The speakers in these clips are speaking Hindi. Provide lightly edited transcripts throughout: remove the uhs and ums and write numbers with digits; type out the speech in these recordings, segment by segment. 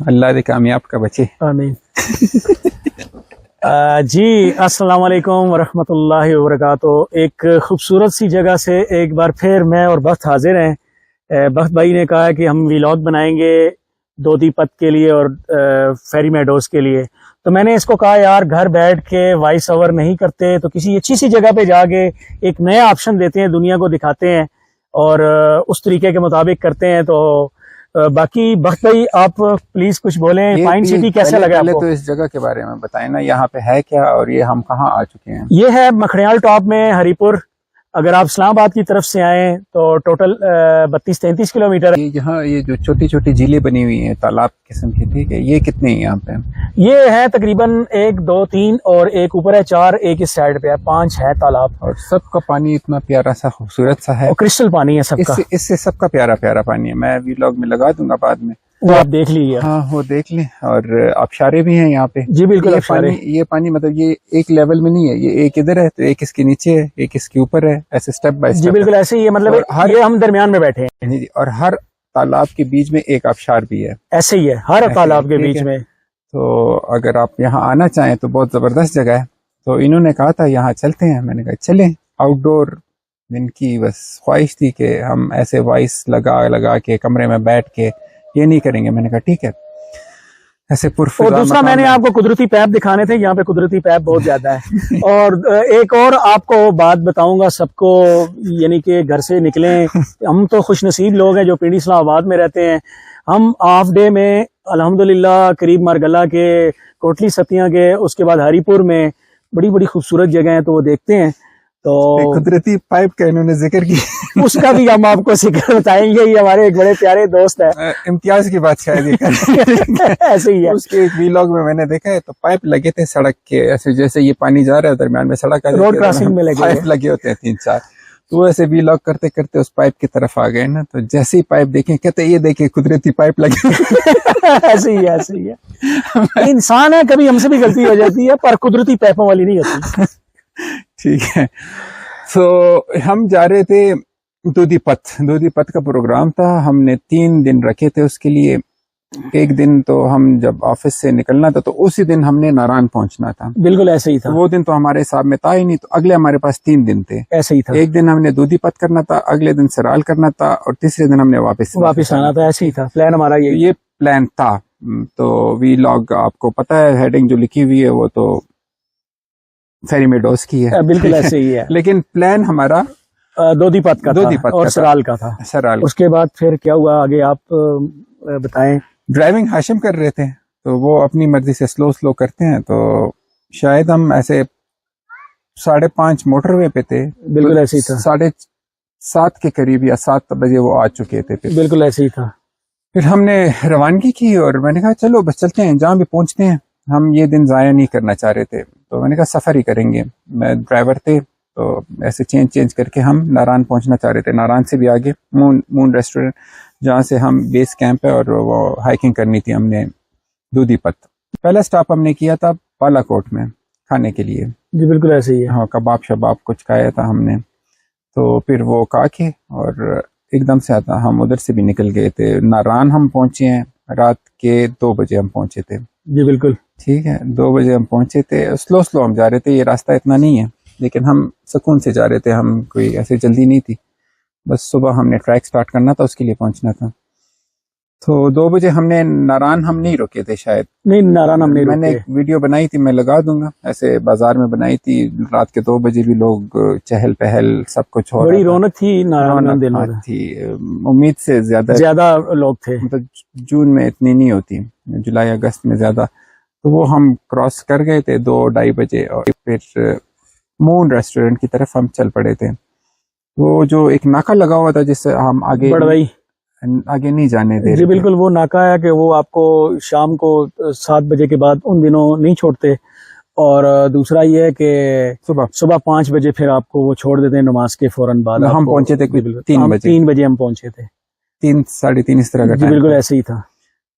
अल्लाह दे कामयाब का बचे। आमीन। जी अस्सलाम वालेकुम वरहमतुल्लाहि वबरकातुहू। एक खूबसूरत सी जगह से एक बार फिर मैं और बख्त हाजिर हैं। बख्त भाई ने कहा कि हम व्लॉग बनाएंगे दोदी पत के लिए और फेरी मेडोज के लिए, तो मैंने इसको कहा यार घर बैठ के वॉइस ओवर नहीं करते तो किसी अच्छी सी जगह पे जाके एक नया ऑप्शन देते हैं, दुनिया को दिखाते हैं और उस तरीके के मुताबिक करते हैं। तो बाकी बख्त भाई आप प्लीज कुछ बोलें, पाइन सिटी कैसा लगा आपको? तो इस जगह के बारे में बताएं ना, यहाँ पे है क्या और ये हम कहाँ आ चुके हैं? ये है मखड़ियाल टॉप में हरीपुर। अगर आप इस्लामाबाद की तरफ से आए तो टोटल 32-33 किलोमीटर। ये यहाँ ये जो छोटी छोटी झीलें बनी हुई हैं तालाब किस्म की, ठीक है, ये कितने हैं यहाँ पे? ये है तकरीबन 1 2 3 और एक ऊपर है 4, एक इस साइड पे है, 5 है तालाब। और सबका पानी इतना प्यारा सा खूबसूरत सा है, और क्रिस्टल पानी है सबका। इससे सबका प्यारा प्यारा पानी है। मैं व्लॉग में लगा दूंगा बाद में, वो आप देख लीजिए। हाँ वो देख लें। और आबशारे भी हैं यहाँ पे। जी बिल्कुल। ये पानी मतलब ये एक लेवल में नहीं है, ये एक इधर है तो एक इसके नीचे है, एक इसके ऊपर है, ऐसे स्टेप बाय स्टेप। जी बिल्कुल ऐसे ही है, मतलब ये हम दरमियान में बैठे हैं। और हर तालाब के बीच में एक आबशार भी है। ऐसे ही है हर तालाब के बीच में। तो अगर आप यहाँ आना चाहें तो बहुत जबरदस्त जगह है। तो इन्होंने कहा था यहाँ चलते हैं, मैंने कहा चलें। आउटडोर इनकी बस ख्वाहिश थी कि हम ऐसे वॉइस लगा के कमरे में बैठ के ये नहीं करेंगे। मैंने कहा ठीक है, ऐसे पुरफिजा। और दूसरा मैंने आपको कुदरती पैप दिखाने थे, यहाँ पे कुदरती पैप बहुत ज्यादा है। और एक और आपको बात बताऊंगा सबको, यानी कि घर से निकलें, हम तो खुशनसीब लोग हैं जो पिंडी इस्लामाबाद में रहते हैं। हम हाफ डे में अल्हम्दुलिल्लाह करीब मारगला के, कोटली सतिया के, उसके बाद हरीपुर में बड़ी बड़ी खूबसूरत जगह है तो वो देखते हैं। तो कुदरती पाइप का इन्होंने जिक्र किया, उसका भी हम आपको जिक्र बताएंगे। ये हमारे एक बड़े प्यारे दोस्त है, इम्तियाज की बात शायद ये ऐसे ही है। उसके एक व्लॉग में मैंने देखा है तो पाइप लगे थे सड़क के, ऐसे जैसे ये पानी जा रहा है दरमियान में सड़क, रोड क्रॉसिंग में पाइप लगे होते हैं 3-4। तो वैसे व्लॉग करते करते उस पाइप की तरफ आ गए ना, तो जैसे ही पाइप देखें कहते ये देखिए कुदरती पाइप लगे। ऐसे ही है, ऐसे ही है। इंसान है, कभी हमसे भी गलती हो जाती है, पर कुदरती पाइपों वाली नहीं होती। ठीक है। तो हम जा रहे थे दूदी पत का प्रोग्राम था। हमने 3 दिन रखे थे उसके लिए। एक दिन तो हम जब ऑफिस से निकलना था तो उसी दिन हमने नारायण पहुंचना था। बिल्कुल ऐसे ही था। तो वो दिन तो हमारे हिसाब में था ही नहीं, तो अगले हमारे पास 3 दिन थे। ऐसे ही था। एक दिन हमने दूदी पत करना था, अगले दिन सराल करना था और तीसरे दिन हमने वापस आना था। ऐसे ही था प्लान हमारा, ये प्लान था। तो व्लॉग आपको पता है हेडिंग जो लिखी हुई है वो तो फेरी मेडोज की है। बिल्कुल ऐसे ही है। लेकिन प्लान हमारा दोदी पत का था और सराल का था। सराल। उसके बाद फिर क्या हुआ आगे आप बताएं। ड्राइविंग हाशिम कर रहे थे तो वो अपनी मर्जी से स्लो करते हैं, तो शायद हम ऐसे 5:30 मोटरवे पे थे। बिल्कुल ऐसे ही था। 7:30 के करीब या 7 बजे वो आ चुके थे। बिल्कुल ऐसे ही था। फिर हमने रवानगी की और मैंने कहा चलो बस चलते हैं, जहाँ भी पहुंचते हैं। हम ये दिन जाया नहीं करना चाह रहे थे, तो मैंने कहा सफर ही करेंगे। मैं ड्राइवर थे तो ऐसे चेंज करके हम नारायण पहुंचना चाह रहे थे। नारायण से भी आगे मून रेस्टोरेंट, जहाँ से हम बेस कैंप है, और वो हाइकिंग करनी थी हमने दूदी पत। पहला स्टॉप हमने किया था बालाकोट में खाने के लिए। जी बिल्कुल ऐसे ही है। हाँ, कबाब शबाब कुछ खाया था हमने। तो फिर वो खा के और एकदम से आता हम उधर से भी निकल गए थे। नारायण हम पहुंचे हैं रात के 2 बजे हम पहुंचे थे। जी बिल्कुल ठीक है, 2 बजे हम पहुंचे थे। स्लो हम जा रहे थे, ये रास्ता इतना नहीं है लेकिन हम सुकून से जा रहे थे। हम कोई ऐसे जल्दी नहीं थी, बस सुबह हमने ट्रैक स्टार्ट करना था, उसके लिए पहुंचना था। तो 2 बजे हमने नारायण हम नहीं रुके थे शायद। नहीं, नारायण हम नहीं रुके। मैंने एक वीडियो बनाई थी, मैं लगा दूंगा, ऐसे बाजार में बनाई थी। रात के 2 बजे भी लोग चहल पहल सब कुछ हो, बड़ी रौनक थी नारायण थी। उम्मीद से ज्यादा लोग थे। मतलब जून में इतनी नहीं होती, जुलाई अगस्त में ज्यादा। तो वो हम क्रॉस कर गए थे 2-2:30 बजे और फिर मून रेस्टोरेंट की तरफ हम चल पड़े थे। वो जो एक नाका लगा हुआ था जिससे हम आगे नहीं जाने दे। जी बिल्कुल, वो नाका है कि वो आपको शाम को 7 बजे के बाद उन दिनों नहीं छोड़ते। और दूसरा ये है कि सुबह 5 बजे फिर आपको वो छोड़ देते हैं नमाज के फौरन बाद। हम पहुंचे थे 3 बजे हम पहुंचे थे। 3-3:30 इस तरह का जी बिल्कुल ऐसे ही था।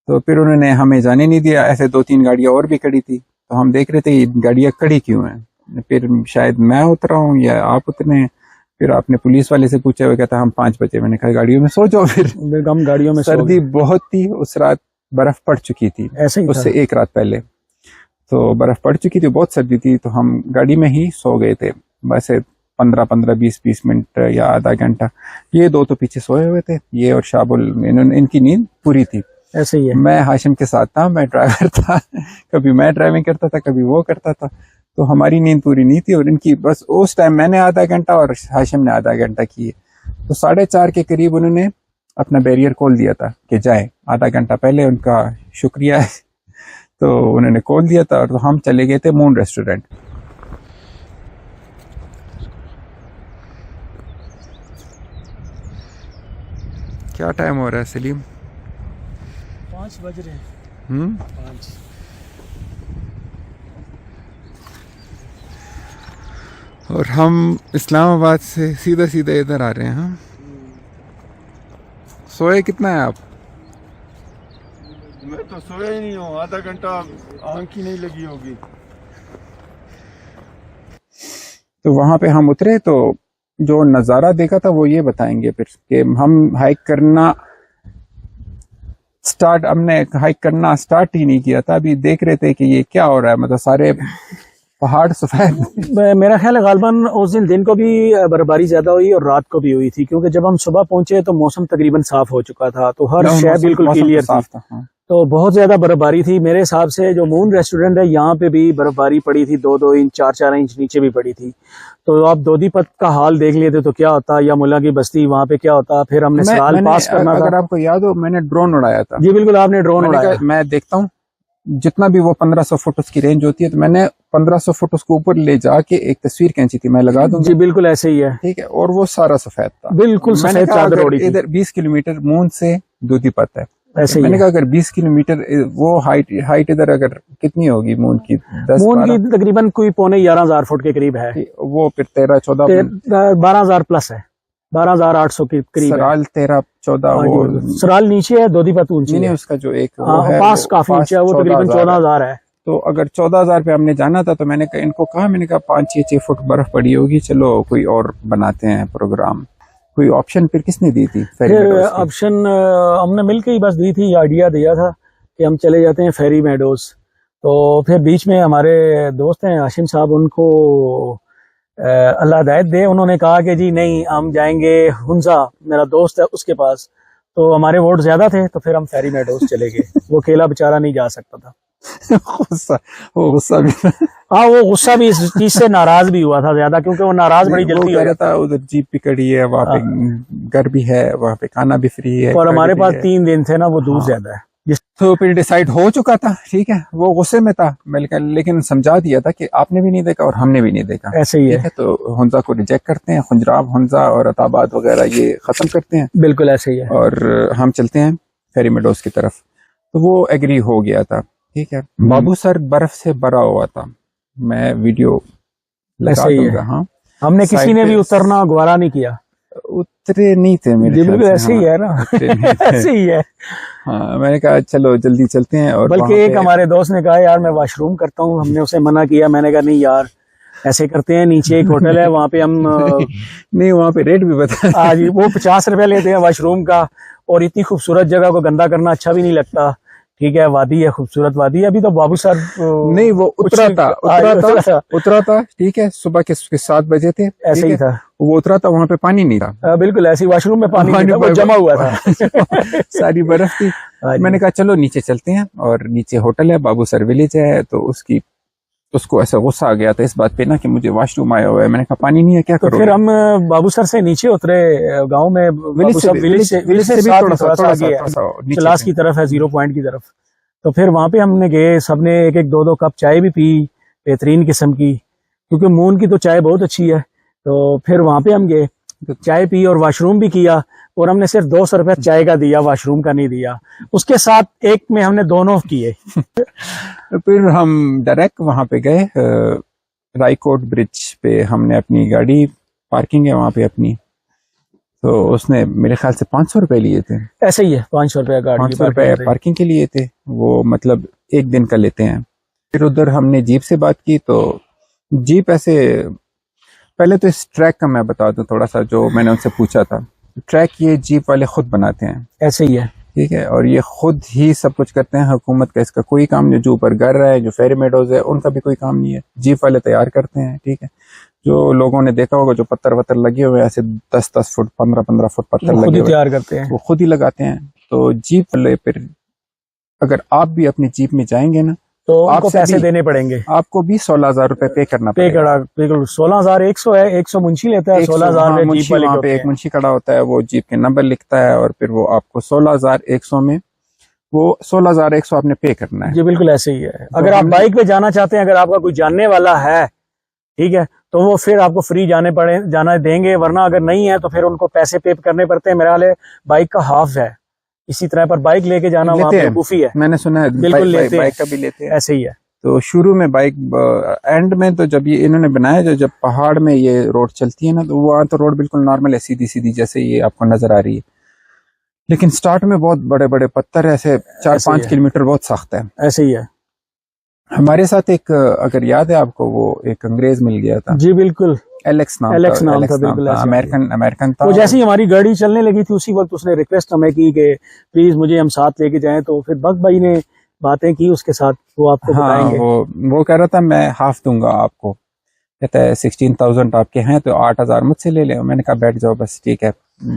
तो फिर उन्होंने हमें जाने नहीं दिया। ऐसे 2-3 गाड़ियां और भी खड़ी थी, तो हम देख रहे थे ये गाड़ियां खड़ी क्यों हैं। फिर शायद मैं उतरा हूँ या आप उतरे। फिर आपने पुलिस वाले से पूछा, हुआ कहता हम 5 बजे। मैंने कहा गाड़ियों में सो जाओ। फिर हम गाड़ियों में सर्दी बहुत थी उस रात, बर्फ पड़ चुकी थी ऐसे ही उससे था। एक रात पहले। तो बर्फ पड़ चुकी थी, बहुत सर्दी थी, तो हम गाड़ी में ही सो गए थे बस 15-20 मिनट या आधा घंटा। ये दो तो पीछे सोए हुए थे, ये और शाबुल, इनकी नींद पूरी थी। ऐसे ही है। मैं हाशिम के साथ था, मैं ड्राइवर था। कभी मैं ड्राइविंग करता था, कभी वो करता था, तो हमारी नींद पूरी नहीं थी। और इनकी बस उस टाइम मैंने आधा घंटा और हाशिम ने आधा घंटा किए। तो 4:30 के करीब उन्होंने अपना बैरियर खोल दिया था कि जाए, आधा घंटा पहले, उनका शुक्रिया है। तो उन्होंने खोल दिया था और तो हम चले गए थे मून रेस्टोरेंट। क्या टाइम हो रहा है सलीम? 5 बज रहे हैं। 5। और हम इस्लामाबाद से सीधा सीधा इधर आ रहे हैं। हाँ, सोए कितना है आप? मैं तो सोया ही नहीं हूँ, आधा घंटा आंख ही नहीं लगी होगी। तो वहां पे हम उतरे तो जो नज़ारा देखा था वो ये बताएंगे फिर कि हम हमने हाइक करना स्टार्ट ही नहीं किया था, अभी देख रहे थे कि ये क्या हो रहा है, मतलब सारे पहाड़ सफेद। मेरा ख्याल है गालबन उस दिन को भी बर्फबारी ज्यादा हुई और रात को भी हुई थी, क्योंकि जब हम सुबह पहुंचे तो मौसम तकरीबन साफ हो चुका था, तो हर शय बिल्कुल क्लियर थी। साफ था। हाँ। तो बहुत ज्यादा बर्फबारी थी। मेरे हिसाब से जो मून रेस्टोरेंट है यहाँ पे भी बर्फबारी पड़ी थी, 2-2 इंच 4-4 इंच नीचे भी पड़ी थी। तो आप दोदीपत का हाल देख लेते तो क्या होता, या मुल्ला की बस्ती वहाँ पे क्या होता। फिर हमने सराल पास करना था। अगर आपको याद हो, मैंने ड्रोन उड़ाया था। जी बिल्कुल, आपने ड्रोन उड़ाया। मैं देखता हूँ जितना भी वो 1500 फुट उसकी रेंज होती है, तो मैंने 1500 फुट उसको ऊपर ले जाके एक तस्वीर खींची थी, मैं लगा दूंगा। जी बिल्कुल ऐसे ही है। ठीक है, और वो सारा सफेद था, बिल्कुल सफेद चादर ओढ़ी थी। इधर 20 किलोमीटर मून से दूधीपत है। ऐसे मैंने कहा अगर 20 किलोमीटर वो हाइट इधर अगर कितनी होगी मून की? 10 मून की तकरीबन कोई 11,500 फुट के करीब है। वो फिर 13-14 12,000 प्लस है, 12,800 के करीब। सराल 13-14 वो सराल नीचे है, दोदीपत ऊंची है। उसका जो एक पास काफी ऊंचा है, वो तकरीबन 14,000 है। तो अगर 14,000 पे हमने जाना था, तो मैंने इनको कहा, मैंने कहा 5-6 फुट बर्फ पड़ी होगी, चलो कोई और बनाते हैं प्रोग्राम। कोई ऑप्शन फिर किसने दी थी? फिर ऑप्शन हमने मिलकर ही बस दी थी, आइडिया दिया था कि हम चले जाते हैं फेरी मेडोज। तो फिर बीच में हमारे दोस्त हैं हाशिम साहब, उनको अल्लाह हिदायत दे, उन्होंने कहा कि जी नहीं, हम जाएंगे हुंजा, मेरा दोस्त है उसके पास। तो हमारे वोट ज्यादा थे, तो फिर हम फेरी मेडोज चले गए। वो अकेला बेचारा नहीं जा सकता था। गुस्सा भी, हाँ वो गुस्सा भी इस चीज से नाराज भी हुआ था ज्यादा, क्योंकि वो नाराज बड़ी जल्दी हो गया था। उधर जीप भी खड़ी है, वहाँ पे घर भी है, वहाँ पे खाना भी फ्री है, और हमारे पास 3 दिन थे ना, वो दूर ज्यादा है। तो फिर डिसाइड हो चुका था, ठीक है, वो गुस्से में था, लेकिन समझा दिया था कि आपने भी नहीं देखा और हमने भी नहीं देखा, ऐसे ही है। तो हुंजा को रिजेक्ट करते हैं, खुंजराब, हुंजा और अताबाद वगैरह ये खत्म करते हैं। बिल्कुल ऐसे ही है। और हम चलते हैं फेरी मेडोज की तरफ। तो वो एग्री हो गया था, ठीक है। बाबू सर बर्फ से भरा हुआ था, मैं वीडियो लगा दूंगा। हाँ, हमने किसी ने भी उतरना गवारा नहीं किया, उतरे नहीं थे मेरे ख्याल से। ऐसे ही है ना, ऐसे ही है। हाँ, मैंने कहा चलो जल्दी चलते हैं। और बल्कि एक हमारे दोस्त ने कहा यार मैं वॉशरूम करता हूँ, हमने उसे मना किया। मैंने कहा नहीं यार, ऐसे करते हैं, नीचे एक होटल है वहाँ पे हम नहीं, वहाँ पे रेट भी बता। हाँ जी, वो 50 रुपए लेते हैं वॉशरूम का, और इतनी खूबसूरत जगह को गंदा करना अच्छा भी नहीं लगता। ठीक है, वादी है, खूबसूरत वादी है। अभी तो बाबू सर नहीं, वो उतरा था, ठीक है, सुबह के 7 बजे थे, ऐसे ही था। वो उतरा था, वहाँ पे पानी नहीं था। बिल्कुल ऐसी वॉशरूम में पानी नहीं था, वो जमा हुआ था। सारी बर्फ थी। मैंने कहा चलो नीचे चलते हैं, और नीचे होटल है, बाबू सर विलेज है। तो उसको ऐसा गुस्सा आ गया था इस बात पे ना कि मुझे वॉशरूम आया हुआ है। मैंने कहा पानी नहीं है, क्या करोगे? फिर हम बाबू सर से नीचे उतरे, गांव में विलेज से थोड़ा सा आगे है, क्लास की तरफ है, 0 पॉइंट की तरफ। तो फिर वहां पे हमने गए, सबने 1-1 2-2 कप चाय भी पी, बेहतरीन किस्म की, क्योंकि मून की तो चाय बहुत अच्छी है। तो फिर वहां पे हम गए, चाय पी और वॉशरूम भी किया, और हमने सिर्फ 200 रुपया चाय का दिया, वॉशरूम का नहीं दिया। उसके साथ एक में हमने दोनों किए। फिर हम डायरेक्ट वहां पे गए, रायकोट ब्रिज पे हमने अपनी गाड़ी, पार्किंग है वहां पे अपनी, तो उसने मेरे ख्याल से 500 रुपए लिए थे। ऐसे ही है, 500 रुपया गाड़ी, 500 रुपए पार्किंग के लिए थे वो, मतलब 1 दिन का लेते हैं। फिर उधर हमने जीप से बात की, तो जीप ऐसे, पहले तो इस ट्रैक का मैं बता दूं थोड़ा सा, जो मैंने उनसे पूछा था। ट्रैक ये जीप वाले खुद बनाते हैं। ऐसे ही है, ठीक है। और ये खुद ही सब कुछ करते हैं, हुकूमत का इसका कोई काम नहीं। जो ऊपर घर है, जो फेरी मेडोज है, उनका भी कोई काम नहीं है, जीप वाले तैयार करते हैं। ठीक है। जो लोगों ने देखा होगा, जो पत्थर वत्थर लगे हुए हैं, ऐसे 10-10 फुट 15-15 फुट पत्थर लगे हुए तैयार करते हैं, वो खुद ही लगाते हैं। तो जीप वाले फिर अगर आप भी अपनी जीप में जाएंगे ना, तो आपको पैसे देने पड़ेंगे। आपको भी 16,000 रुपए पे करना पड़ेगा। बिल्कुल 16,100 है, 100 मुंशी लेता है, 16,000 मुंशी वहाँ पे एक मुंशी खड़ा होता है, वो जीप के नंबर लिखता है और फिर वो आपको 16,100 में वो 16,100 आपने पे करना है। जी बिल्कुल ऐसे ही है। अगर आप बाइक पे जाना चाहते हैं, अगर आपका कोई जानने वाला है, ठीक है, तो वो फिर आपको फ्री जाना देंगे, वरना अगर नहीं है तो फिर उनको पैसे पे करने पड़ते हैं। मेरा हाल है बाइक का हाफ है, इसी तरह पर बाइक लेके जाना वहाँ पे बेवकूफी है। मैंने सुना है बिल्कुल लेते हैं, बाइक का भी लेते हैं, ऐसे ही है। तो शुरू में बाइक एंड में तो जब ये इन्होंने बनाया, जब पहाड़ में ये रोड चलती है ना, तो वहाँ तो रोड बिल्कुल नॉर्मल है, सीधी सीधी जैसे ये आपको नजर आ रही है। लेकिन स्टार्ट में बहुत बड़े बड़े पत्थर ऐसे 4-5 किलोमीटर बहुत सख्त है। ऐसे ही है। हमारे साथ एक, अगर याद है आपको, वो एक अंग्रेज मिल गया था। जी बिल्कुल, एलेक्स नाम था, बिल्कुल अमेरिकन था। वो जैसे ही हमारी गाड़ी चलने लगी थी, उसी वक्त उसने रिक्वेस्ट हमें की कि प्लीज मुझे हम साथ लेके जाएं। तो फिर बख्त भाई ने बातें की उसके साथ, वो आपको बताएंगे। वो कह रहा था मैं हाफ दूंगा आपको, कहता है 16,000 आपके हैं तो 8,000 मुझसे ले ले। मैंने कहा बैठ जाओ बस, ठीक है,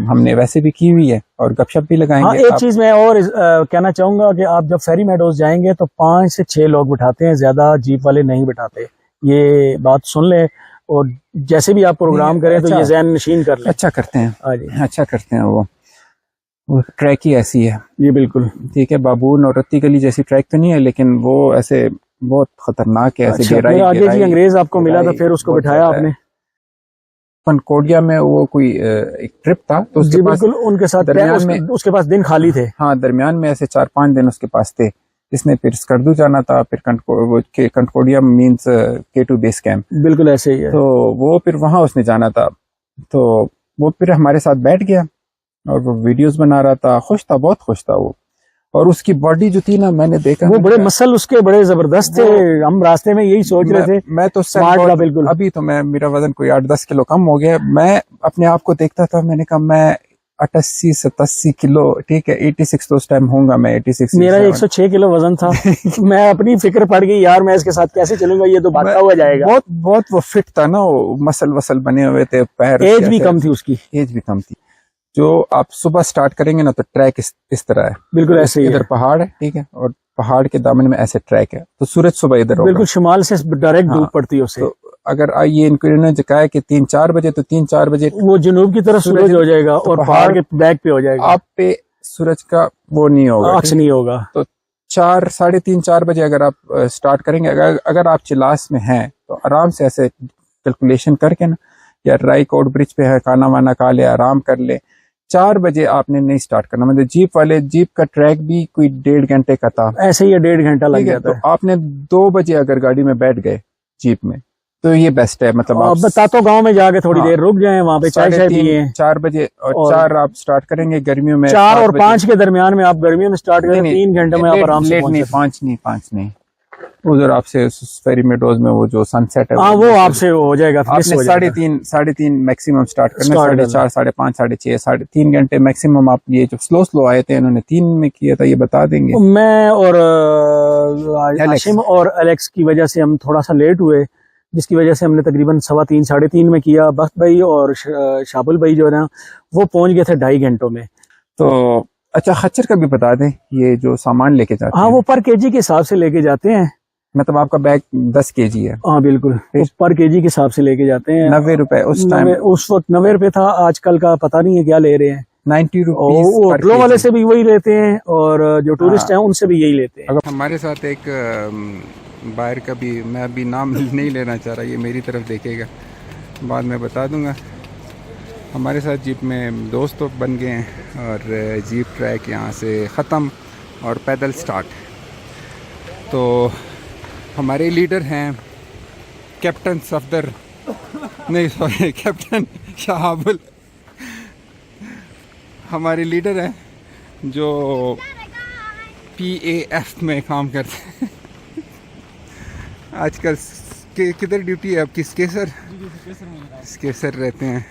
हमने वैसे भी की हुई है और गपशप भी लगाएंगे। हाँ, एक चीज मैं और कहना चाहूंगा कि आप जब फेरी मेडोज जाएंगे तो 5 से 6 लोग बिठाते हैं, ज्यादा जीप वाले नहीं बिठाते। ये बात सुन ले, और जैसे भी आप प्रोग्राम करें तो ये ज़हन नशीन कर ले। अच्छा करते हैं, अच्छा करते हैं। वो ट्रैक ही ऐसी है। ये बिल्कुल ठीक है। बाबून और रत्ती गली जैसी ट्रैक तो नहीं है, लेकिन वो ऐसे बहुत खतरनाक है। ऐसे आगे जी अंग्रेज आपको मिला था, फिर उसको बिठाया आपने। पनकोडिया में वो कोई एक ट्रिप था, तो उसके पास उनके साथ दरमियान में उसके पास दिन खाली थे। हाँ, दरमियान में ऐसे 4-5 दिन उसके पास थे। इसने फिर स्कर्दू जाना था, फिर कंटकोडिया मीन्स K2 बेस कैंप। बिल्कुल ऐसे ही है। तो वो फिर वहां उसने जाना था, तो वो फिर हमारे साथ बैठ गया और वो वीडियोस बना रहा था। खुश था, बहुत खुश था वो। और उसकी बॉडी जो थी ना, मैंने देखा वो बड़े मसल उसके बड़े जबरदस्त थे। हम रास्ते में यही सोच रहे थे। मैं तो बिल्कुल, अभी तो मेरा वजन कोई 8-10 किलो कम हो गया। मैं अपने आप को देखता था, मैंने कहा मैं 88-87 किलो, ठीक है, 86 तो उस टाइम होऊंगा मैं, 86। मेरा 106 किलो वजन था। मैं अपनी फिक्र पड़ गई, यार मैं इसके साथ कैसे चलूंगा, ये तो भागता हुआ जाएगा। बहुत वो फिट था ना, वो मसल वसल बने हुए थे, पैर। एज भी कम थी उसकी, एज भी कम थी। जो आप सुबह स्टार्ट करेंगे ना, तो ट्रैक इस तरह है, बिल्कुल ऐसे ही। इधर पहाड़ है, ठीक है, और पहाड़ के दामन में ऐसे ट्रैक है, तो सूरज सुबह इधर बिल्कुल शिमाल से डायरेक्ट धूप पड़ती है उसे। तो अगर ये इन्होंने कहा है कि 3-4 बजे, तो 3-4 बजे वो जुनूब की तरफ सूरज हो जाएगा और पहाड़ के बैक पे हो जाएगा। आप पे सूरज का वो नहीं होगा, अक्स नहीं होगा। तो 3-4 बजे अगर आप स्टार्ट करेंगे, अगर आप चिलास में हैं, तो आराम से ऐसे कैलकुलेशन करके ना, या रायकोट ब्रिज पे है, खाना वाना खा ले, आराम कर ले। 4 बजे आपने नहीं स्टार्ट करना। मतलब जीप का ट्रैक भी कोई 1.5 घंटे का था, ऐसे ही 1.5 घंटा लग जाता है। तो आपने 2 बजे अगर गाड़ी में बैठ गए जीप में, तो ये बेस्ट है। मतलब आप तातो गांव में जाके थोड़ी देर रुक जाएं, वहाँ पे चाय पिए। 4 बजे और 4 आप स्टार्ट करेंगे गर्मियों में। 4 और 5 के दरमियान में आप गर्मियों में स्टार्ट करें, 3 घंटे में आप आराम से नहीं, 5 नहीं। उधर आपसे फेरी मेडोज में वो जो सनसेट है, वो आपसे हो जाएगा। आपने 3:30 मैक्सिमम स्टार्ट करना, 4:30, 5:30, 6:30, 3.5 घंटे मैक्सिमम। आप ये जो स्लो आए थे, इन्होंने 3 में किया था, ये बता देंगे। मैं और हाशिम और एलेक्स की वजह से हम थोड़ा सा लेट हुए, जिसकी वजह से हमने तकरीबन 3:15, 3:30 में किया। बख्त भाई और शाबुल भाई जो है ना, वो पहुंच गए थे 2.5 घंटों में। तो अच्छा, खच्चर का भी बता दें, ये जो सामान लेके जाते हैं। हाँ, वो पर केजी के हिसाब से लेके जाते हैं। मतलब आपका बैग 10 केजी है? हाँ बिल्कुल, पर केजी के हिसाब से लेके जाते हैं। 90 रुपए उस टाइम, उस वक्त 90 रुपए था। आजकल का पता नहीं है क्या ले रहे हैं। 90 रुपीज। होटलों वाले से भी वही लेते हैं और जो टूरिस्ट हैं उनसे भी यही लेते हैं। हमारे साथ एक बाहर का भी, मैं अभी नाम नहीं लेना चाह रहा, ये मेरी तरफ देखेगा, बाद में बता दूंगा। हमारे साथ जीप में दोस्त तो बन गए हैं और जीप ट्रैक यहाँ से ख़त्म और पैदल स्टार्ट। तो हमारे लीडर हैं कैप्टन सफदर, नहीं सॉरी, कैप्टन शहाबुल हमारे लीडर हैं, जो PAF में काम करते हैं। आजकल किधर ड्यूटी है आपकी? स्केसर रहते हैं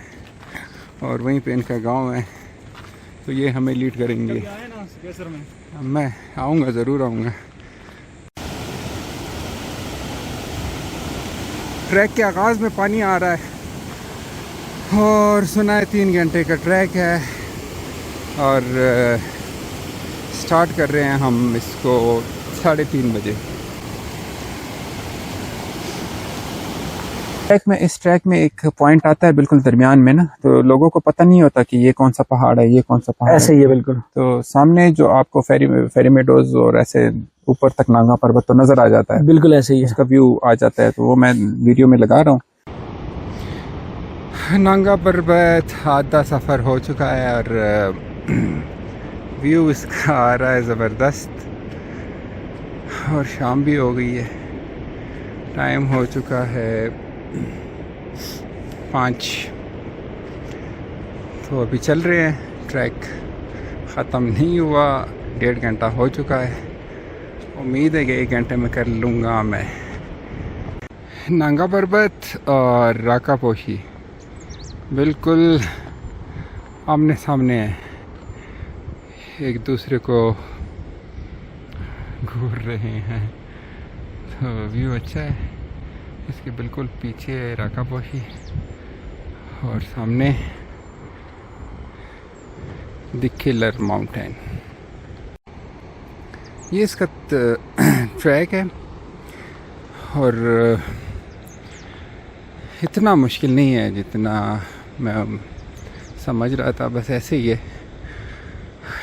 और वहीं पे इनका गांव है। तो ये हमें लीड करेंगे। मैं आऊँगा, ज़रूर आऊँगा। ट्रैक के आगाज़ में पानी आ रहा है और सुना है 3 घंटे का ट्रैक है और स्टार्ट कर रहे हैं हम इसको 3:30 बजे। इस ट्रैक में एक पॉइंट आता है बिल्कुल दरमियान में ना, तो लोगों को पता नहीं होता कि ये कौन सा पहाड़ है, ये कौन सा पहाड़ ऐसे ही है बिल्कुल। तो सामने जो आपको फेरी मेडोज और ऐसे ऊपर तक नांगा पर्वत तो नजर आ जाता है, बिल्कुल ऐसे ही है, उसका व्यू आ जाता है। तो वो मैं वीडियो में लगा रहा हूँ। नांगा पर्वत आधा सफ़र हो चुका है और व्यू इसका आ रहा है ज़बरदस्त। और शाम भी हो गई है, टाइम हो चुका है 5। तो अभी चल रहे हैं, ट्रैक ख़त्म नहीं हुआ, 1.5 घंटा हो चुका है। उम्मीद है कि 1 घंटे में कर लूँगा मैं। नांगा पर्वत और राकापोशी बिल्कुल आमने सामने हैं, एक दूसरे को घूर रहे हैं। तो व्यू अच्छा है। इसके बिल्कुल पीछे राकापोशी और सामने द किलर माउंटेन। ये इसका ट्रैक है और इतना मुश्किल नहीं है जितना मैं समझ रहा था। बस ऐसे ही है,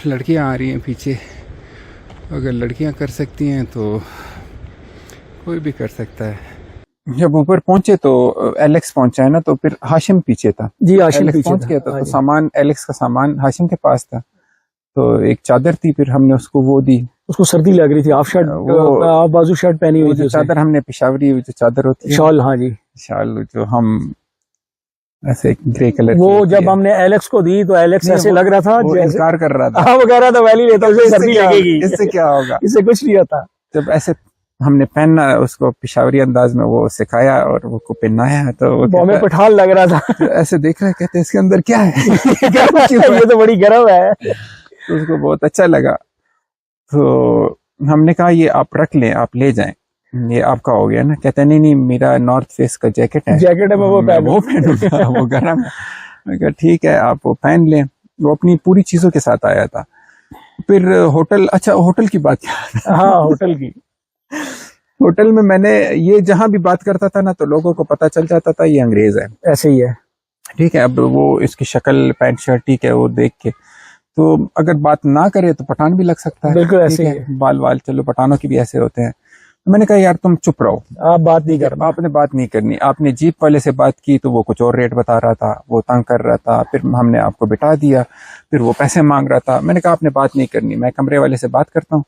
लड़कियां आ रही हैं पीछे। अगर लड़कियां कर सकती हैं तो कोई भी कर सकता है। जब ऊपर पहुंचे तो एलेक्स पहुंचा है ना, तो फिर हाशिम पीछे था। जी हाशिम एलेक्स पीछे पहुंच गया था, हाँ तो जी। सामान एलेक्स का सामान हाशिम के पास था। तो एक चादर थी, फिर हमने उसको वो दी। उसको सर्दी लग रही थी, हाफ शर्ट, हाफ बाजू शर्ट पहनी हुई थी जो उसने। चादर हमने पेशावरी जो चादर होती है, शॉल, हाँ जी, शाल, जो हम ऐसे ग्रे कलर वो की जब हमने एलेक्स को दी तो एलेक्स नहीं, ऐसे वो- लग रहा था वो जैसे इनकार कर रहा था। हाँ वो कह रहा था वैली लेता, उसे इससे सर्दी क्या- लगेगी, इससे क्या होगा। इससे कुछ नहीं होता। जब ऐसे हमने पहना, उसको पेशावरी अंदाज में वो सिखाया और वो को पहनाया, तो वो हमें पठान लग रहा था। तो ऐसे देख रहा है, कहते इसके अंदर क्या है। ये तो बड़ी गर्म है। तो उसको बहुत अच्छा लगा। तो हमने कहा ये आप रख लें, आप ले जाएं, ये आपका हो गया ना। कहते नहीं नहीं, मेरा नॉर्थ फेस का जैकेट है, जैकेट है, मैं वो पहनूंगा, वो गर्म है। मैं कहा ठीक है, आप वो पहन लें। वो अपनी पूरी चीजों के साथ आया था। फिर होटल, अच्छा होटल की बात क्या। हाँ होटल की, होटल में मैंने ये जहां भी बात करता था ना, तो लोगों को पता चल जाता था ये अंग्रेज है। ऐसे ही है। ठीक है, अब वो इसकी शक्ल, पैंट शर्ट, ठीक है, वो देख के तो अगर बात ना करे तो पठान भी लग सकता है। बिल्कुल ठीक ऐसे ही है, है। बाल वाल, चलो पठानों की भी ऐसे होते हैं। तो मैंने कहा यार तुम चुप रहो, आप बात नहीं करना। आपने बात नहीं करनी। आपने जीप वाले से बात की तो वो कुछ और रेट बता रहा था, वो तंग कर रहा था। फिर हमने आपको बिठा दिया, फिर वो पैसे मांग रहा था। मैंने कहा आपने बात नहीं करनी, मैं कमरे वाले से बात करता हूँ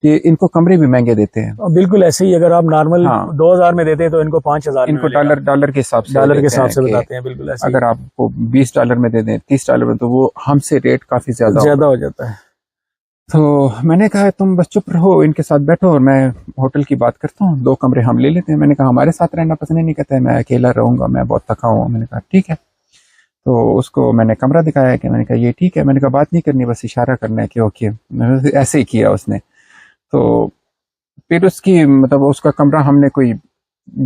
कि इनको कमरे भी महंगे देते हैं। बिल्कुल ऐसे ही, अगर आप नॉर्मल हाँ। 2000 में देते हैं तो इनको 5000 इनको डॉलर के हिसाब से डॉलर के देते हिसाब हैं से कि बताते हैं। बिल्कुल ऐसे अगर आपको $20 में दे दें, $30 में, तो वो हमसे रेट काफी ज्यादा हो जाता है। तो मैंने कहा तुम बस चुप रहो, इनके साथ बैठो और मैं होटल की बात करता हूँ, 2 कमरे हम ले लेते हैं। मैंने कहा हमारे साथ रहना पसंद नहीं, कहता है मैं अकेला रहूंगा, मैं बहुत थका हूँ। मैंने कहा ठीक है। तो उसको मैंने कमरा दिखाया कि मैंने कहा ये ठीक है। मैंने कहा बात नहीं करनी, बस इशारा करना है कि ओके। ऐसे ही किया उसने। तो फिर उसकी मतलब उसका कमरा हमने कोई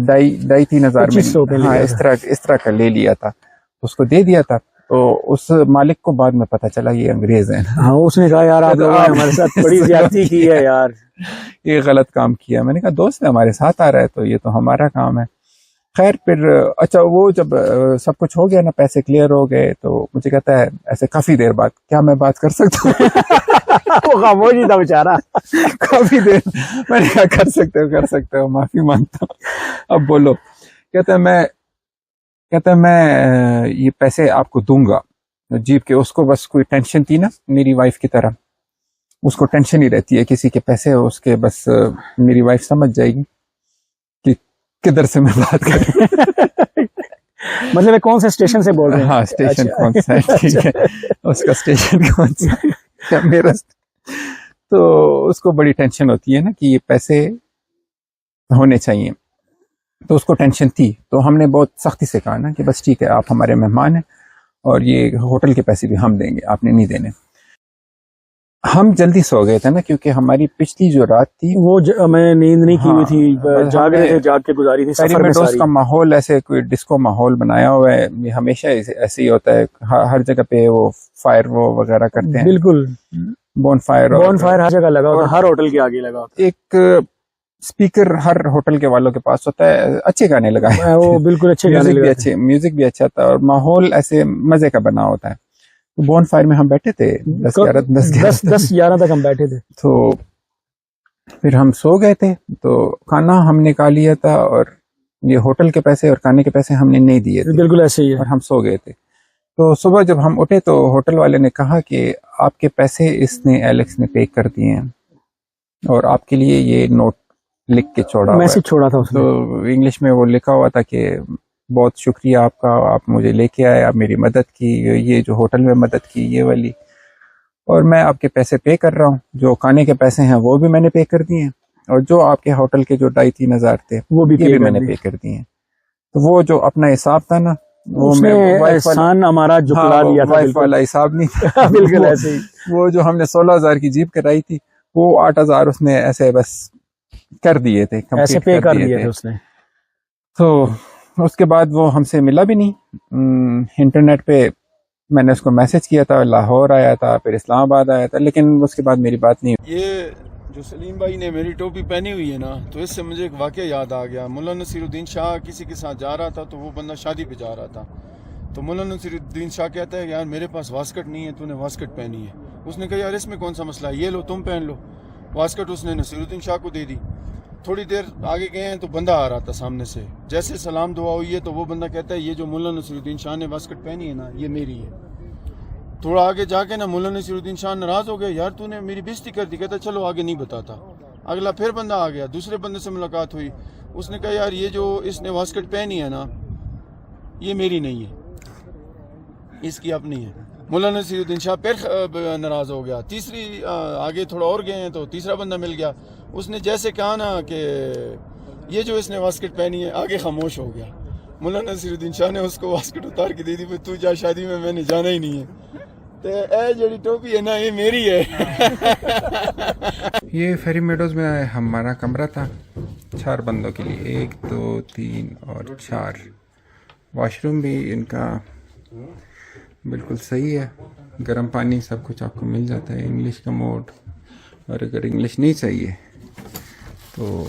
2,500-3,000 में, हाँ, इस तरह का ले लिया था, उसको दे दिया था। तो उस मालिक को बाद में पता चला ये अंग्रेज है। हाँ उसने कहा यार आप लोगों ने हमारे साथ बड़ी ज्यादती की है यार, ये गलत काम किया। मैंने कहा दोस्त है, हमारे साथ आ रहा है तो ये तो हमारा काम है। खैर फिर अच्छा, वो जब सब कुछ हो गया ना, पैसे क्लियर हो गए, तो मुझे कहता है ऐसे काफी देर बाद, क्या मैं बात कर सकता हूँ। वो खामोश ही था बेचारा। काफी देर। मैंने कहा कर सकते हो, माफी मांगता हूँ, अब बोलो। कहता है मैं ये पैसे आपको दूंगा जीप के। उसको बस कोई टेंशन थी ना, मेरी वाइफ की तरह, उसको टेंशन ही रहती है किसी के पैसे हो उसके, बस मेरी वाइफ समझ जाएगी कि किधर से मैं बात कर। मतलब मैं कौन से स्टेशन से बोल रहे हैं? हाँ स्टेशन अच्छा। कौन सा है, ठीक है, उसका स्टेशन कौन सा है, मेरा। तो उसको बड़ी टेंशन होती है ना कि ये पैसे होने चाहिए, तो उसको टेंशन थी। तो हमने बहुत सख्ती से कहा ना कि बस ठीक है, आप हमारे मेहमान हैं और ये होटल के पैसे भी हम देंगे, आपने नहीं देने। हम जल्दी सो गए थे ना, क्योंकि हमारी पिछली जो रात थी वो मैं नींद नहीं की हुई थी, हाँ, जाग रहे थे, जाग के गुजारी थी सफर में सारी। का माहौल ऐसे कोई डिस्को माहौल बनाया हुआ है, ये हमेशा ऐसे ही होता है, हर जगह पे वो फायर वो वगैरह करते हैं, बिल्कुल बोन फायर हर जगह लगा होता है, हर होटल के आगे लगा होता एक स्पीकर हर होटल के वालों के पास होता है, अच्छे गाने लगाए है, वो बिल्कुल अच्छे गाने म्यूजिक भी अच्छे, म्यूजिक भी अच्छा था और माहौल ऐसे मजे का बना होता है। तो बोन फायर में हम बैठे थे 10-11 तक हम बैठे थे। तो फिर हम सो गए थे, तो खाना हमने खा लिया था और ये होटल के पैसे और खाने के पैसे हमने नहीं दिए थे, बिल्कुल ऐसे ही है। और हम सो गए थे। तो सुबह जब हम उठे तो होटल वाले ने कहा कि आपके पैसे इसने एलेक्स ने पे कर दिए हैं और आपके लिए ये नोट लिख के छोड़ा, मैसेज छोड़ा था उसने। तो इंग्लिश में वो लिखा हुआ था कि बहुत शुक्रिया आपका, आप मुझे लेके आए, आप मेरी मदद की, ये जो होटल में मदद की ये वाली, और मैं आपके पैसे पे कर रहा हूँ, जो खाने के पैसे हैं वो भी मैंने पे कर दिए, और जो आपके होटल के जो 2,500-3 हज़ार थे वो भी मैंने पे कर दिए। तो वो जो अपना हिसाब था ना, वो उसने एहसान हमारा जुकला दिया था, वाइफ वाला हिसाब नहीं था बिल्कुल ऐसे ही। वो जो हमने 16,000 की जीप कराई थी, वो 8,000 उसने ऐसे बस कर दिए थे, ऐसे पे कर दिए थे उसने। तो उसके बाद वो हमसे मिला भी नहीं। इंटरनेट पे मैंने उसको मैसेज किया था, लाहौर आया था, फिर इस्लामाबाद आया था, लेकिन उसके बाद मेरी बात नहीं हुई। ये जो सलीम भाई ने मेरी टोपी पहनी हुई है ना, तो इससे मुझे एक वाक़या याद आ गया। मुल्ला नसीरुद्दीन शाह किसी के साथ जा रहा था, तो वो बंदा शादी पे जा रहा था, तो मुल्ला नसीरुद्दीन शाह कहता है यार मेरे पास वास्कट नहीं है, तूने वास्कट पहनी है। उसने कहा यार इसमें कौन सा मसला है, ये लो तुम पहन लो। वास्कट उसने नसीरुद्दीन शाह को दे दी। थोड़ी देर आगे गए हैं तो बंदा आ रहा था सामने से, जैसे सलाम दुआ हुई है तो वो बंदा कहता है ये जो मुल्ला नसीरुद्दीन शाह ने वास्कट पहनी है ना, ये मेरी है। थोड़ा आगे जाके ना मुल्ला नसीरुद्दीन शाह नाराज हो गया, यार तूने मेरी बेइज्जती कर दी। कहता चलो आगे नहीं बताता। अगला फिर बंदा आ गया, दूसरे बंदे से मुलाकात हुई, उसने कहा यार ये जो इसने वास्कट पहनी है ना, ये मेरी नहीं है, इसकी अपनी है। मुल्ला नसीरुद्दीन शाह फिर नाराज हो गया। तीसरी आगे थोड़ा और गए हैं तो तीसरा बंदा मिल गया, उसने जैसे कहा ना कि ये जो इसने वास्कट पहनी है, आगे खामोश हो गया। मुल्ला नसीरुद्दीन शाह ने उसको वास्कट उतार के दे दी, तू जा शादी में, मैंने जाना ही नहीं है, तो ए जड़ी टोपी है ना ये मेरी है ये फेरी मेडोज में हमारा कमरा था 4 बंदों के लिए, 1 2 3 और 4। वॉशरूम भी इनका बिल्कुल सही है, गर्म पानी सब कुछ आपको मिल जाता है, इंग्लिश का मोड, और अगर इंग्लिश नहीं चाहिए तो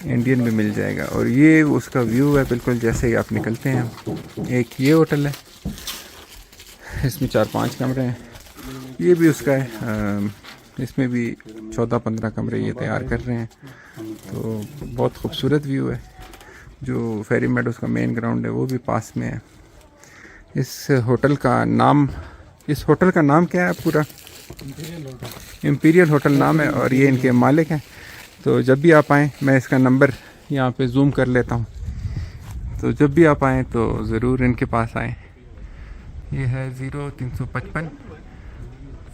इंडियन भी मिल जाएगा। और ये उसका व्यू है बिल्कुल जैसे ही आप निकलते हैं। एक ये होटल है, इसमें 4-5 कमरे हैं, ये भी उसका है, इसमें भी 14-15 कमरे ये तैयार कर रहे हैं। तो बहुत खूबसूरत व्यू है। जो फेरी मेडोज का मेन ग्राउंड है वो भी पास में है। इस होटल का नाम क्या है पूरा? इम्पीरियल होटल नाम है, और ये इनके मालिक हैं। तो जब भी आप आएँ, मैं इसका नंबर यहाँ पे जूम कर लेता हूँ, तो जब भी आप आएँ तो ज़रूर इनके पास आएँ। ये है 0355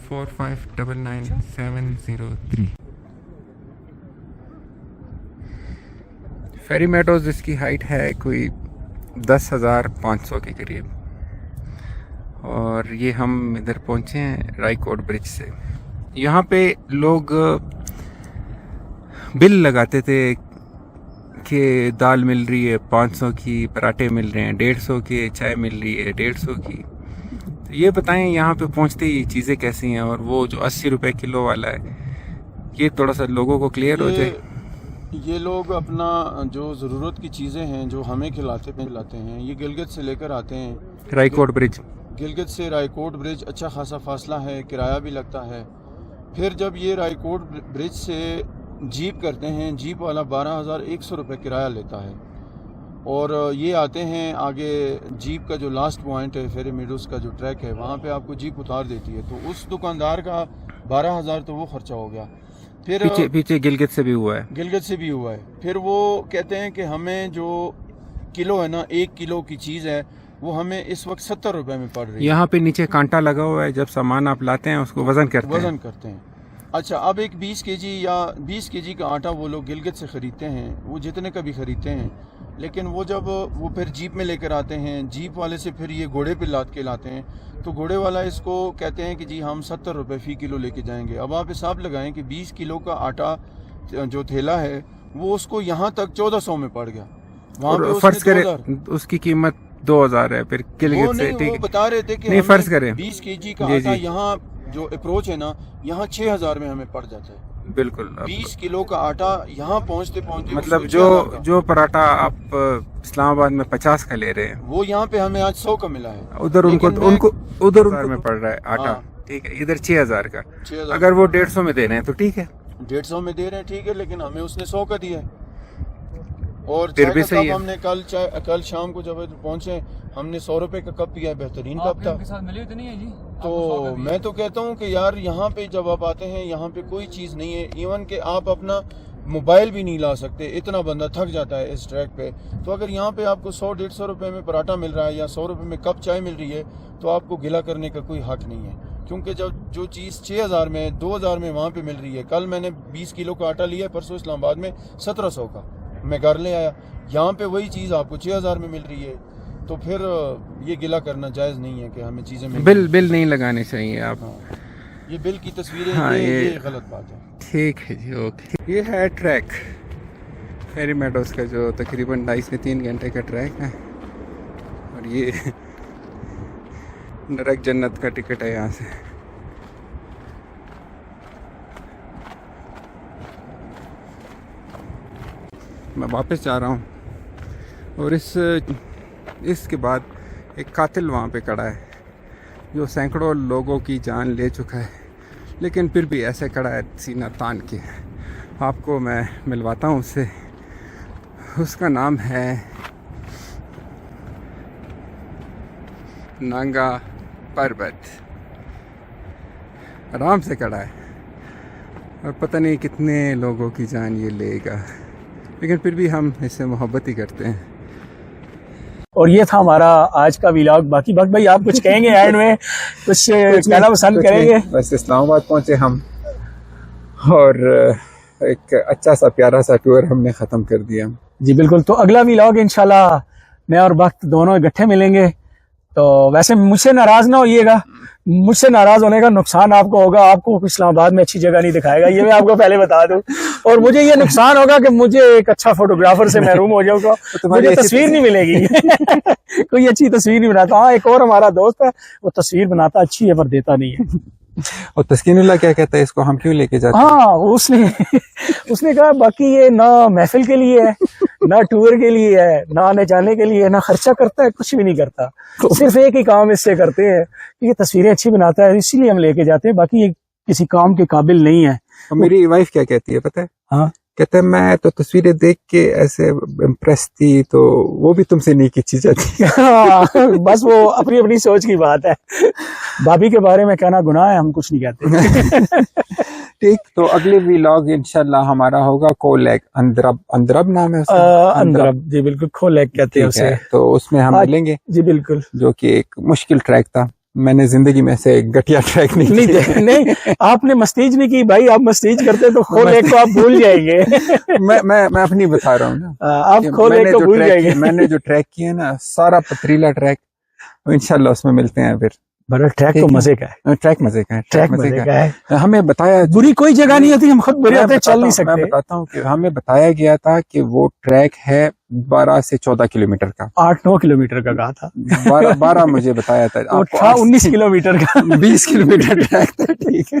4599 703। फेरी मेडोज इसकी हाइट है कोई 10,500 के करीब, और ये हम इधर पहुँचे हैं रायकोट ब्रिज से। यहाँ पे लोग बिल लगाते थे कि दाल मिल रही है 500 की, पराठे मिल रहे हैं 150 के, चाय मिल रही है 150 की। तो ये बताएं यहाँ पे पहुँचते ही चीज़ें कैसी हैं, और वो जो 80 रुपए किलो वाला है, ये थोड़ा सा लोगों को क्लियर हो जाए। ये लोग अपना जो ज़रूरत की चीज़ें हैं जो हमें खिलाते हैं, ये गिलगित से लेकर आते हैं। रायकोट ब्रिज, गिलगित से रायकोट ब्रिज अच्छा खासा फासला है, किराया भी लगता है। फिर जब ये रायकोट ब्रिज से जीप करते हैं, जीप वाला 12,100 रुपये किराया लेता है, और ये आते हैं आगे जीप का जो लास्ट पॉइंट है फेरी मेडोज का जो ट्रैक है, वहाँ पे आपको जीप उतार देती है। तो उस दुकानदार का 12,000 तो वो खर्चा हो गया। फिर पीछे गिलगित से भी हुआ है, गिलगित से भी हुआ है। फिर वो कहते हैं कि हमें जो किलो है ना, 1 किलो की चीज़ है, वो हमें इस वक्त 70 रुपये में पड़ रही है। यहाँ पे नीचे कांटा लगा हुआ है, जब सामान आप लाते हैं उसको वजन करते हैं। अच्छा, अब एक 20 केजी या 20 केजी का आटा वो लोग गिलगित से ख़रीदते हैं, वो जितने का भी ख़रीदते हैं, लेकिन वो जब वो फिर जीप में लेकर आते हैं, जीप वाले से फिर ये घोड़े पे लाद के लाते हैं, तो घोड़े वाला इसको कहते हैं कि जी हम 70 रुपये फ़ी किलो लेके जाएंगे। अब आप हिसाब लगाएं कि 20 किलो का आटा जो थैला है वो उसको यहाँ तक 1400 में पड़ गया। वहाँ पे फर्ज करें उसकी कीमत 2000 है, फिर गिलगित से ठीक वो बता रहे थे कि नहीं, फर्ज करें 20 केजी का आटा यहाँ जो अप्रोच है ना, यहाँ 6000 में हमें पड़ जाता है। बिल्कुल 20 किलो का आटा यहाँ पहुँचते मतलब जो पराठा आप इस्लामाबाद में 50 का ले रहे हैं, वो यहाँ पे हमें आज 100 का मिला है। उधर उनको उधर में पड़ रहा है आटा, ठीक है, इधर 6000 का। 6000 अगर वो 150 में दे रहे हैं तो ठीक है, 150 में दे रहे हैं, ठीक है, लेकिन हमें उसने 100 का दिया है। और फिर भी चाय का सही कप है। हमने कल शाम को जब पहुंचे हमने 100 रुपए का कप पिया है, बेहतरीन कप था। साथ मिले तो नहीं है जी? तो मैं तो कहता हूँ कि यार यहाँ पे जब आप आते हैं यहाँ पे कोई चीज़ नहीं है, इवन कि आप अपना मोबाइल भी नहीं ला सकते, इतना बंदा थक जाता है इस ट्रैक पे। तो अगर यहाँ पे आपको 100-150 रुपए में पराठा मिल रहा है या 100 रुपए में कप चाय मिल रही है, तो आपको गिला करने का कोई हक नहीं है, क्योंकि जब जो चीज़ 6000 में 2000 में वहाँ पे मिल रही है। कल मैंने 20 किलो का आटा लिया, परसों इस्लामाबाद में 1700 का मैं घर ले आया, यहाँ पे वही चीज़ आपको 6000 में मिल रही है। तो फिर ये गिला करना जायज़ नहीं है कि हमें चीज़ें बिल नहीं लगाने चाहिए आप। ये बिल की तस्वीरें, हाँ, ये गलत बात है। ठीक है जी, ओके। ये है ट्रैक फेरी मेडोज़ का, जो तकरीबन 2.5 से 3 घंटे का ट्रैक है, और ये नरक जन्नत का टिकट है यहाँ से। मैं वापस जा रहा हूँ, और इसके बाद एक कातिल वहाँ पे खड़ा है जो सैकड़ों लोगों की जान ले चुका है, लेकिन फिर भी ऐसे खड़ा है सीना तान के। आपको मैं मिलवाता हूँ उससे। उसका नाम है नांगा पर्वत। आराम से खड़ा है और पता नहीं कितने लोगों की जान ये लेगा, लेकिन फिर भी हम इससे मोहब्बत ही करते हैं। और ये था हमारा आज का व्लॉग। बाकी भक्त भाई आप कुछ कहेंगे एंड में, कुछ कहना पसंद करेंगे? बस इस्लामाबाद पहुंचे हम, और एक अच्छा सा प्यारा सा टूर हमने ख़त्म कर दिया। जी बिल्कुल। तो अगला व्लॉग इंशाल्लाह मैं और भक्त दोनों इकट्ठे मिलेंगे। तो वैसे मुझसे नाराज ना होइएगा, मुझसे नाराज होने का नुकसान आपको होगा, आपको इस्लामाबाद में अच्छी जगह नहीं दिखाएगा, ये मैं आपको पहले बता दूं। और मुझे ये नुकसान होगा कि मुझे एक अच्छा फोटोग्राफर से महरूम हो जाऊंगा, मुझे तस्वीर नहीं मिलेगी कोई अच्छी तस्वीर नहीं बनाता। हाँ, एक और हमारा दोस्त है, वो तस्वीर बनाता अच्छी है पर देता नहीं है। और तस्कीनुल्लाह क्या कहता है, इसको हम क्यों लेके जाते हैं? हाँ, उसने कहा बाकी ये ना महफिल के लिए है, ना टूर के लिए है, ना आने जाने के लिए, ना खर्चा करता है, कुछ भी नहीं करता। सिर्फ एक ही काम इससे करते हैं कि ये तस्वीरें अच्छी बनाता है, इसीलिए हम लेके जाते हैं, बाकी ये किसी काम के काबिल नहीं है। और मेरी वाइफ क्या कहती है पता है? हाँ, कहते हैं मैं तो तस्वीरें देख के ऐसे इम्प्रेस थी, तो वो भी तुमसे नहीं खींची जाती। बस वो अपनी अपनी सोच की बात है। भाभी के बारे में कहना गुनाह है, हम कुछ नहीं कहते। ठीक, तो अगले व्लॉग इंशाल्लाह हमारा होगा कोलेक अंद्रब नाम है उसका? अंद्रब, जी बिल्कुल, खोलेक कहते हैं उसे। तो उसमें हम मिलेंगे, जी बिल्कुल, जो कि एक मुश्किल ट्रैक था। मैंने जिंदगी में से घटिया ट्रैक नहीं किया। नहीं, आपने मस्तीज नहीं की भाई, आप मस्तीज करते तो खोलेक को आप भूल जाएंगे। मैं अपनी बता रहा हूँ ना, आप खोलेक को भूल जाएंगे। मैंने जो ट्रैक किया ना, सारा पथरीला ट्रैक, इंशाल्लाह उसमें मिलते हैं फिर। बड़ा ट्रैक तो मजे का है, ट्रैक मजे का है, ट्रैक मजे का है। हमें बताया, बुरी कोई जगह नहीं होती, हम खुद बुरे होते चल नहीं सकते। मैं बताता हूँ कि हमें बताया गया था कि वो ट्रैक है 12 से 14 किलोमीटर का। 8-9 किलोमीटर का कहा था। 12 मुझे बताया था, वो था 19 किलोमीटर का। 20 किलोमीटर ट्रैक था, ठीक है।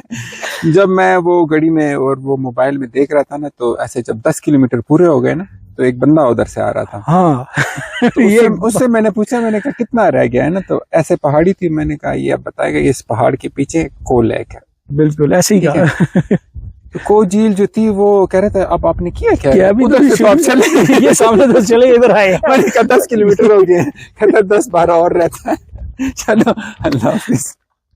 जब मैं वो गाड़ी में और वो मोबाइल में देख रहा था ना, तो ऐसे जब 10 किलोमीटर पूरे हो गए ना, तो एक बंदा उधर से आ रहा था। हाँ, तो ये उससे मैंने पूछा, मैंने कहा कितना रह गया है ना, तो ऐसे पहाड़ी थी, मैंने कहा ये अब बताएगा, इस पहाड़ के पीछे कोलेक है। बिल्कुल ऐसे ही कहा। तो को झील जो थी वो कह रहे थे अब आपने किया क्या? उधर से तो आप चले, ये सामने तो चले, इधर आए। मैंने कहा 10 किलोमीटर हो गए, कहता 10-12 और रहता है। चलो, अल्लाह हाफिज।